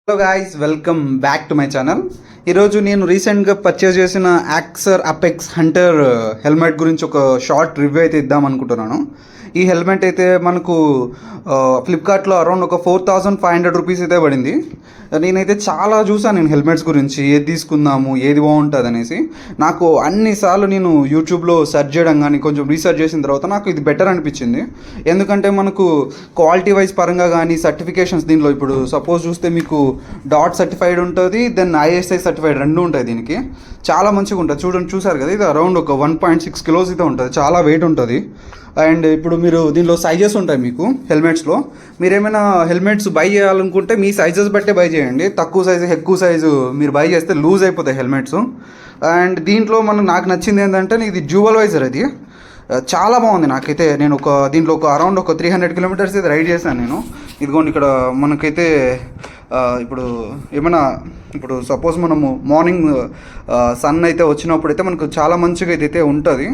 Hello guys, welcome back to my channel. ఈరోజు నేను రీసెంట్గా పర్చేస్ చేసిన యాక్సర్ అపెక్స్ హంటర్ హెల్మెట్ గురించి ఒక షార్ట్ రివ్యూ అయితే ఇద్దాం అనుకుంటున్నాను. ఈ హెల్మెట్ అయితే మనకు ఫ్లిప్కార్ట్లో అరౌండ్ ఒక 4500 రూపీస్ అయితే పడింది. నేనైతే చాలా చూసాను నేను హెల్మెట్స్ గురించి, ఏది తీసుకుందాము, ఏది బాగుంటుంది అనేసి. నాకు అన్నిసార్లు నేను యూట్యూబ్లో సెర్చ్ చేయడం కానీ కొంచెం రీసెర్చ్ చేసిన తర్వాత నాకు ఇది బెటర్ అనిపించింది. ఎందుకంటే మనకు క్వాలిటీ వైజ్ పరంగా కానీ సర్టిఫికేషన్స్ దీనిలో ఇప్పుడు సపోజ్ చూస్తే మీకు డాట్ సర్టిఫైడ్ ఉంటుంది, దెన్ ఐఎస్ఐ సర్టిఫైడ్ రెండు ఉంటాయి. దీనికి చాలా మంచిగా ఉంటుంది. చూసారు కదా, ఇది అరౌండ్ ఒక 1.6 కిలోస్ అయితే ఉంటుంది, చాలా వెయిట్ ఉంటుంది. అండ్ ఇప్పుడు మీరు దీనిలో సైజెస్ ఉంటాయి మీకు హెల్మెట్స్లో. మీరు ఏమైనా హెల్మెట్స్ బై చేయాలనుకుంటే మీ సైజెస్ బట్టే బై చేయండి. తక్కువ సైజు ఎక్కువ సైజు మీరు బై చేస్తే లూజ్ అయిపోతాయి హెల్మెట్స్. అండ్ దీంట్లో నాకు నచ్చింది ఏంటంటే ఇది డ్యూవల్ వైజర్. అది చాలా బాగుంది నాకైతే. నేను దీంట్లో అరౌండ్ 300 కిలోమీటర్స్ అయితే రైడ్ చేశాను నేను. ఇదిగోండి ఇక్కడ మనకైతే ఇప్పుడు సపోజ్ మనము మార్నింగ్ సన్ అయితే వచ్చినప్పుడు అయితే మనకు చాలా మంచిగా అయితే ఉంటుంది.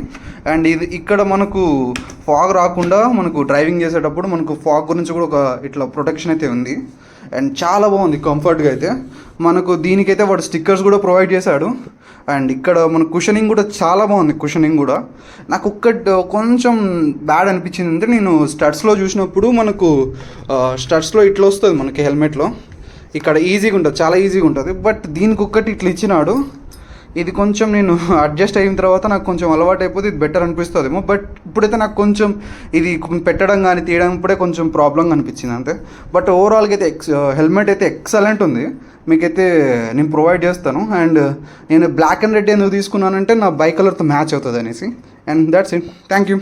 అండ్ ఇది ఇక్కడ మనకు ఫాగ్ రాకుండా మనకు డ్రైవింగ్ చేసేటప్పుడు మనకు ఫాగ్ గురించి కూడా ఇట్లా ప్రొటెక్షన్ అయితే ఉంది. అండ్ చాలా బాగుంది కంఫర్ట్గా అయితే. మనకు దీనికైతే వాడు స్టిక్కర్స్ కూడా ప్రొవైడ్ చేశాడు. అండ్ ఇక్కడ మన కుషనింగ్ కూడా చాలా బాగుంది. కుషనింగ్ కూడా నాకు కొంచెం బ్యాడ్ అనిపించింది అంటే, నేను స్టడ్స్లో చూసినప్పుడు మనకు స్టడ్స్లో ఇట్లా వస్తుంది మనకి హెల్మెట్లో, ఇక్కడ ఈజీగా ఉంటుంది, చాలా ఈజీగా ఉంటుంది. బట్ దీనికి ఇట్లా ఇచ్చినాడు. ఇది కొంచెం నేను అడ్జస్ట్ అయిన తర్వాత నాకు కొంచెం అలవాటు అయిపోతే ఇది బెటర్ అనిపిస్తుందేమో. బట్ ఇప్పుడైతే నాకు కొంచెం ఇది పెట్టడం కానీ తీయడం ఇప్పుడే కొంచెం ప్రాబ్లంగా అనిపించింది అంతే. బట్ ఓవరాల్గా అయితే హెల్మెట్ అయితే ఎక్సలెంట్ ఉంది. మీకైతే నేను ప్రొవైడ్ చేస్తాను. అండ్ నేను బ్లాక్ అండ్ రెడ్ ఎందుకు తీసుకున్నానంటే నా బైక్ కలర్తో మ్యాచ్ అవుతుంది అనేసి. And that's it. Thank you.